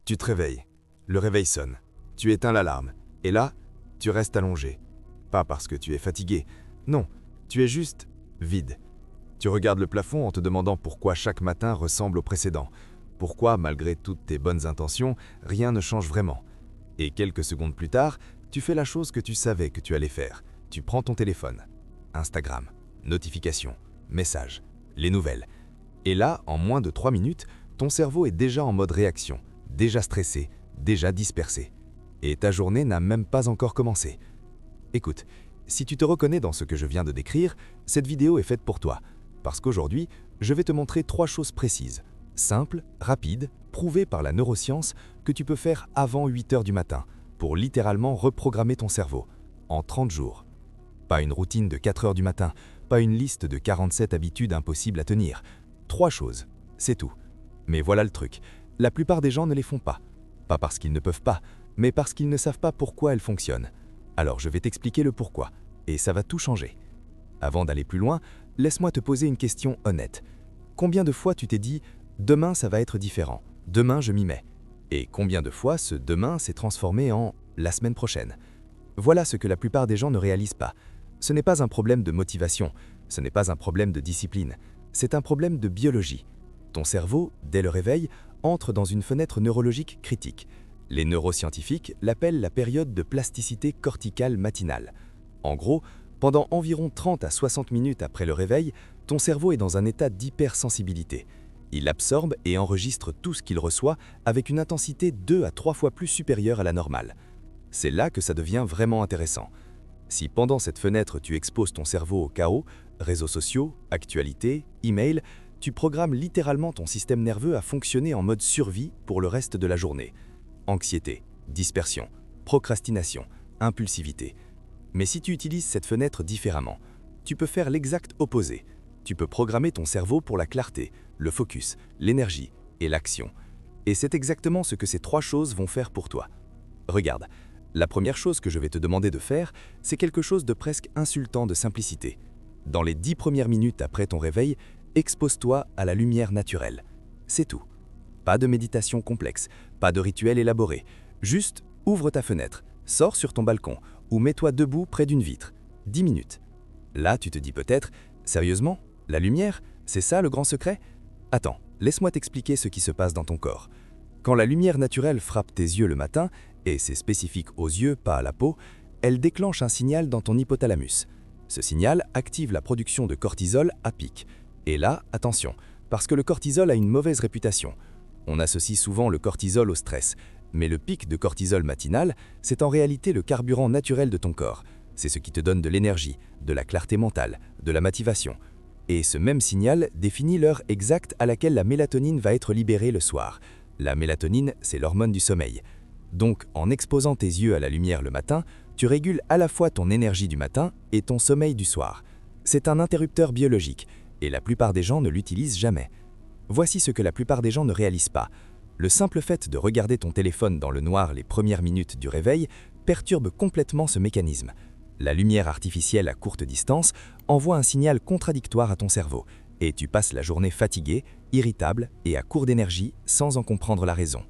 Tu te réveilles. Le réveil sonne. Tu éteins l'alarme. Et là, tu restes allongé. Pas parce que tu es fatigué. Non, tu es juste vide. Tu regardes le plafond en te demandant pourquoi chaque matin ressemble au précédent. Pourquoi, malgré toutes tes bonnes intentions, rien ne change vraiment. Et quelques secondes plus tard, tu fais la chose que tu savais que tu allais faire. Tu prends ton téléphone. Instagram, notifications, messages, les nouvelles. Et là, en moins de 3 minutes, ton cerveau est déjà en mode réaction, déjà stressé, déjà dispersé. Et ta journée n'a même pas encore commencé. Écoute, si tu te reconnais dans ce que je viens de décrire, cette vidéo est faite pour toi. Parce qu'aujourd'hui, je vais te montrer 3 choses précises, simples, rapides, prouvées par la neuroscience, que tu peux faire avant 8 heures du matin, pour littéralement reprogrammer ton cerveau, en 30 jours. Pas une routine de 4 heures du matin, pas une liste de 47 habitudes impossibles à tenir. 3 choses, c'est tout. Mais voilà le truc, la plupart des gens ne les font pas. Pas parce qu'ils ne peuvent pas, mais parce qu'ils ne savent pas pourquoi elles fonctionnent. Alors je vais t'expliquer le pourquoi, et ça va tout changer. Avant d'aller plus loin, laisse-moi te poser une question honnête. Combien de fois tu t'es dit « demain ça va être différent, demain je m'y mets » et combien de fois ce « demain » s'est transformé en « la semaine prochaine ». Voilà ce que la plupart des gens ne réalisent pas. Ce n'est pas un problème de motivation, ce n'est pas un problème de discipline, c'est un problème de biologie. Ton cerveau, dès le réveil, entre dans une fenêtre neurologique critique. Les neuroscientifiques l'appellent la période de plasticité corticale matinale. En gros, pendant environ 30 à 60 minutes après le réveil, ton cerveau est dans un état d'hypersensibilité. Il absorbe et enregistre tout ce qu'il reçoit avec une intensité 2 à 3 fois plus supérieure à la normale. C'est là que ça devient vraiment intéressant. Si pendant cette fenêtre tu exposes ton cerveau au chaos, réseaux sociaux, actualités, emails, tu programmes littéralement ton système nerveux à fonctionner en mode survie pour le reste de la journée. Anxiété, dispersion, procrastination, impulsivité. Mais si tu utilises cette fenêtre différemment, tu peux faire l'exact opposé. Tu peux programmer ton cerveau pour la clarté, le focus, l'énergie et l'action. Et c'est exactement ce que ces 3 choses vont faire pour toi. Regarde, la première chose que je vais te demander de faire, c'est quelque chose de presque insultant de simplicité. Dans les 10 premières minutes après ton réveil, expose-toi à la lumière naturelle. C'est tout. Pas de méditation complexe, pas de rituel élaboré. Juste ouvre ta fenêtre, sors sur ton balcon ou mets-toi debout près d'une vitre. 10 minutes. Là, tu te dis peut-être, sérieusement, la lumière, c'est ça le grand secret? Attends, laisse-moi t'expliquer ce qui se passe dans ton corps. Quand la lumière naturelle frappe tes yeux le matin, et c'est spécifique aux yeux, pas à la peau, elle déclenche un signal dans ton hypothalamus. Ce signal active la production de cortisol à pic. Et là, attention, parce que le cortisol a une mauvaise réputation. On associe souvent le cortisol au stress, mais le pic de cortisol matinal, c'est en réalité le carburant naturel de ton corps. C'est ce qui te donne de l'énergie, de la clarté mentale, de la motivation. Et ce même signal définit l'heure exacte à laquelle la mélatonine va être libérée le soir. La mélatonine, c'est l'hormone du sommeil. Donc, en exposant tes yeux à la lumière le matin, tu régules à la fois ton énergie du matin et ton sommeil du soir. C'est un interrupteur biologique, et la plupart des gens ne l'utilisent jamais. Voici ce que la plupart des gens ne réalisent pas. Le simple fait de regarder ton téléphone dans le noir les premières minutes du réveil perturbe complètement ce mécanisme. La lumière artificielle à courte distance envoie un signal contradictoire à ton cerveau, et tu passes la journée fatigué, irritable et à court d'énergie sans en comprendre la raison.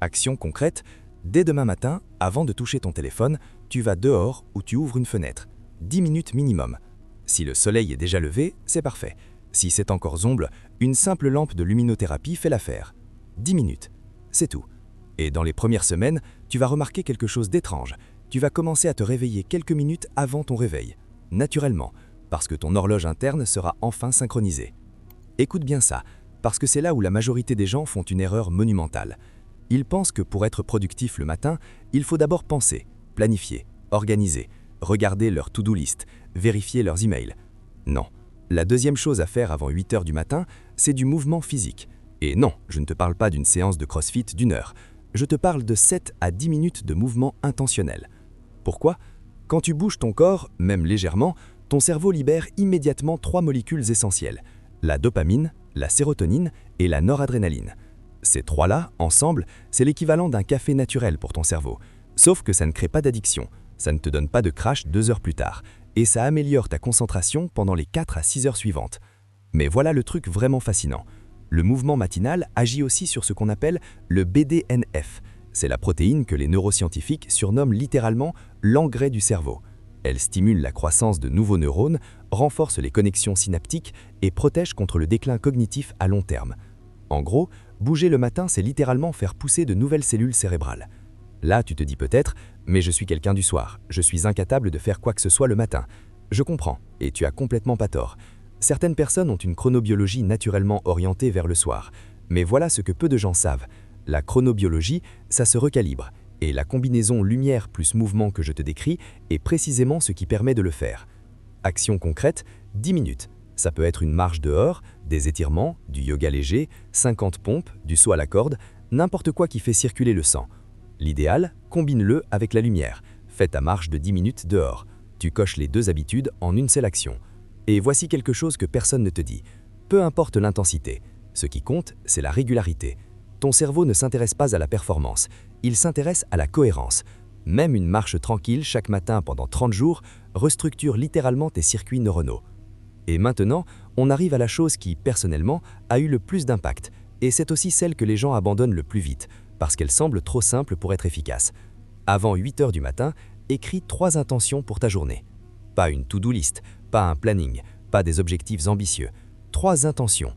Action concrète, dès demain matin, avant de toucher ton téléphone, tu vas dehors ou tu ouvres une fenêtre. 10 minutes minimum. Si le soleil est déjà levé, c'est parfait. Si c'est encore zombre, une simple lampe de luminothérapie fait l'affaire. 10 minutes, c'est tout. Et dans les premières semaines, tu vas remarquer quelque chose d'étrange. Tu vas commencer à te réveiller quelques minutes avant ton réveil, naturellement, parce que ton horloge interne sera enfin synchronisée. Écoute bien ça, parce que c'est là où la majorité des gens font une erreur monumentale. Ils pensent que pour être productif le matin, il faut d'abord penser, planifier, organiser, regarder leur to-do list, vérifier leurs emails. Non, la deuxième chose à faire avant 8 heures du matin, c'est du mouvement physique. Et non, je ne te parle pas d'une séance de CrossFit d'1 heure. Je te parle de 7 à 10 minutes de mouvement intentionnel. Pourquoi? Quand tu bouges ton corps, même légèrement, ton cerveau libère immédiatement 3 molécules essentielles, la dopamine, la sérotonine et la noradrénaline. Ces 3-là, ensemble, c'est l'équivalent d'un café naturel pour ton cerveau. Sauf que ça ne crée pas d'addiction, ça ne te donne pas de crash 2 heures plus tard, et ça améliore ta concentration pendant les 4 à 6 heures suivantes. Mais voilà le truc vraiment fascinant. Le mouvement matinal agit aussi sur ce qu'on appelle le BDNF. C'est la protéine que les neuroscientifiques surnomment littéralement l'engrais du cerveau. Elle stimule la croissance de nouveaux neurones, renforce les connexions synaptiques et protège contre le déclin cognitif à long terme. En gros, bouger le matin, c'est littéralement faire pousser de nouvelles cellules cérébrales. Là, tu te dis peut-être « mais je suis quelqu'un du soir, je suis incapable de faire quoi que ce soit le matin ». Je comprends, et tu as complètement pas tort. Certaines personnes ont une chronobiologie naturellement orientée vers le soir. Mais voilà ce que peu de gens savent. La chronobiologie, ça se recalibre. Et la combinaison lumière plus mouvement que je te décris est précisément ce qui permet de le faire. Action concrète, 10 minutes. Ça peut être une marche dehors, des étirements, du yoga léger, 50 pompes, du saut à la corde, n'importe quoi qui fait circuler le sang. L'idéal, combine-le avec la lumière. Fais ta marche de 10 minutes dehors. Tu coches les deux habitudes en une seule action. Et voici quelque chose que personne ne te dit. Peu importe l'intensité, ce qui compte, c'est la régularité. Ton cerveau ne s'intéresse pas à la performance, il s'intéresse à la cohérence. Même une marche tranquille chaque matin pendant 30 jours restructure littéralement tes circuits neuronaux. Et maintenant, on arrive à la chose qui, personnellement, a eu le plus d'impact. Et c'est aussi celle que les gens abandonnent le plus vite, parce qu'elle semble trop simple pour être efficace. Avant 8 heures du matin, écris 3 intentions pour ta journée. Pas une to-do list, pas un planning, pas des objectifs ambitieux. 3 intentions.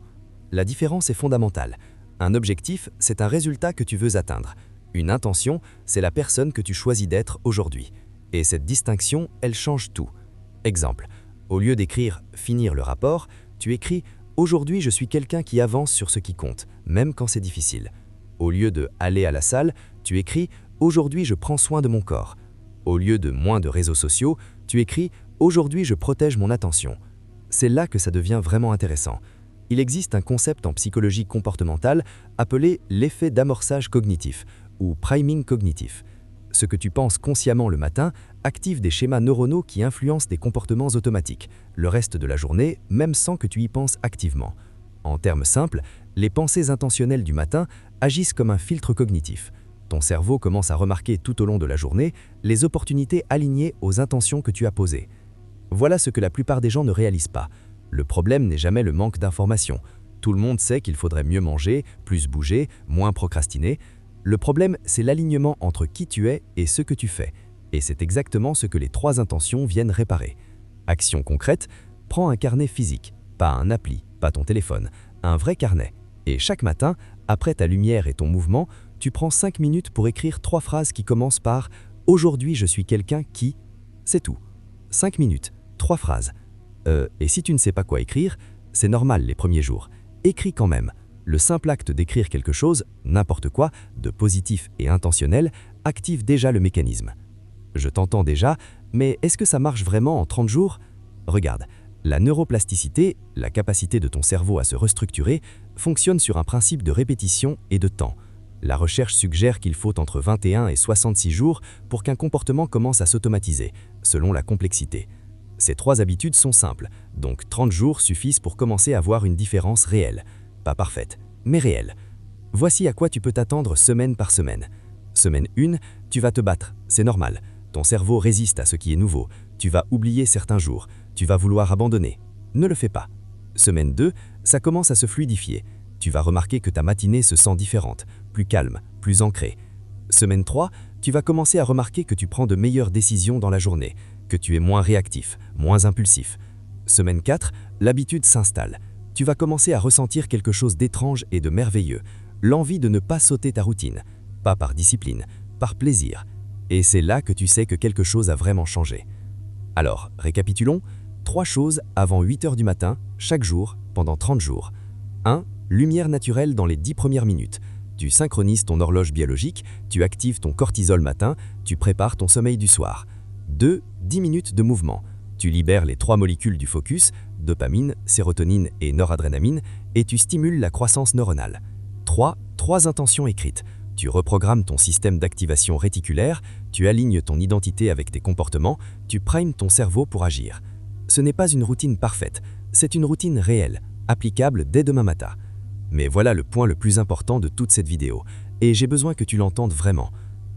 La différence est fondamentale. Un objectif, c'est un résultat que tu veux atteindre. Une intention, c'est la personne que tu choisis d'être aujourd'hui. Et cette distinction, elle change tout. Exemple, au lieu d'écrire « finir le rapport », tu écris « aujourd'hui je suis quelqu'un qui avance sur ce qui compte, même quand c'est difficile ». Au lieu de « aller à la salle », tu écris « aujourd'hui je prends soin de mon corps ». Au lieu de « moins de réseaux sociaux », tu écris « aujourd'hui je protège mon attention ». C'est là que ça devient vraiment intéressant. Il existe un concept en psychologie comportementale appelé l'effet d'amorçage cognitif ou priming cognitif. Ce que tu penses consciemment le matin active des schémas neuronaux qui influencent tes comportements automatiques, le reste de la journée, même sans que tu y penses activement. En termes simples, les pensées intentionnelles du matin agissent comme un filtre cognitif. Ton cerveau commence à remarquer tout au long de la journée les opportunités alignées aux intentions que tu as posées. Voilà ce que la plupart des gens ne réalisent pas. Le problème n'est jamais le manque d'informations. Tout le monde sait qu'il faudrait mieux manger, plus bouger, moins procrastiner. Le problème, c'est l'alignement entre qui tu es et ce que tu fais. Et c'est exactement ce que les 3 intentions viennent réparer. Action concrète, prends un carnet physique, pas un appli, pas ton téléphone, un vrai carnet. Et chaque matin, après ta lumière et ton mouvement, tu prends 5 minutes pour écrire 3 phrases qui commencent par « Aujourd'hui, je suis quelqu'un qui… » C'est tout. 5 minutes, 3 phrases. Et si tu ne sais pas quoi écrire, c'est normal les premiers jours. Écris quand même. Le simple acte d'écrire quelque chose, n'importe quoi, de positif et intentionnel, active déjà le mécanisme. Je t'entends déjà, mais est-ce que ça marche vraiment en 30 jours? Regarde, la neuroplasticité, la capacité de ton cerveau à se restructurer, fonctionne sur un principe de répétition et de temps. La recherche suggère qu'il faut entre 21 et 66 jours pour qu'un comportement commence à s'automatiser, selon la complexité. Ces 3 habitudes sont simples, donc 30 jours suffisent pour commencer à voir une différence réelle. Pas parfaite, mais réelle. Voici à quoi tu peux t'attendre semaine par semaine. Semaine 1, tu vas te battre, c'est normal. Ton cerveau résiste à ce qui est nouveau. Tu vas oublier certains jours, tu vas vouloir abandonner. Ne le fais pas. Semaine 2, ça commence à se fluidifier. Tu vas remarquer que ta matinée se sent différente, plus calme, plus ancrée. Semaine 3, tu vas commencer à remarquer que tu prends de meilleures décisions dans la journée, que tu es moins réactif, moins impulsif. Semaine 4, l'habitude s'installe. Tu vas commencer à ressentir quelque chose d'étrange et de merveilleux, l'envie de ne pas sauter ta routine, pas par discipline, par plaisir. Et c'est là que tu sais que quelque chose a vraiment changé. Alors, récapitulons, 3 choses avant 8 heures du matin, chaque jour, pendant 30 jours. 1. Lumière naturelle dans les 10 premières minutes. Tu synchronises ton horloge biologique, tu actives ton cortisol matin, tu prépares ton sommeil du soir. 2. 10 minutes de mouvement. Tu libères les 3 molécules du focus, dopamine, sérotonine et noradrénaline, et tu stimules la croissance neuronale. 3. 3 intentions écrites. Tu reprogrammes ton système d'activation réticulaire, tu alignes ton identité avec tes comportements, tu primes ton cerveau pour agir. Ce n'est pas une routine parfaite, c'est une routine réelle, applicable dès demain matin. Mais voilà le point le plus important de toute cette vidéo, et j'ai besoin que tu l'entendes vraiment.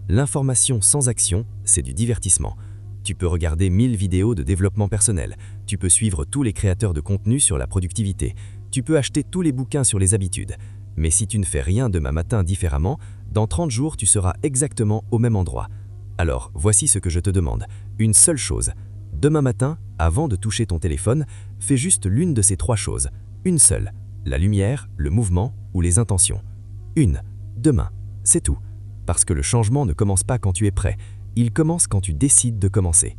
L'information sans action, c'est du divertissement. Tu peux regarder 1000 vidéos de développement personnel, tu peux suivre tous les créateurs de contenu sur la productivité, Tu peux acheter tous les bouquins sur les habitudes, mais si tu ne fais rien demain matin différemment, dans 30 jours, tu seras exactement au même endroit. Alors, voici ce que je te demande. Une seule chose. Demain matin, avant de toucher ton téléphone, fais juste l'une de ces 3 choses. Une seule. La lumière, le mouvement ou les intentions. Une. Demain. C'est tout. Parce que le changement ne commence pas quand tu es prêt. Il commence quand tu décides de commencer.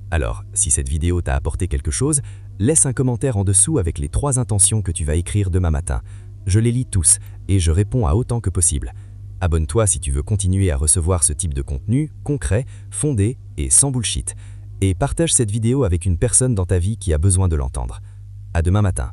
Alors, si cette vidéo t'a apporté quelque chose, laisse un commentaire en dessous avec les 3 intentions que tu vas écrire demain matin. Je les lis tous et je réponds à autant que possible. Abonne-toi si tu veux continuer à recevoir ce type de contenu concret, fondé et sans bullshit. Et partage cette vidéo avec une personne dans ta vie qui a besoin de l'entendre. À demain matin.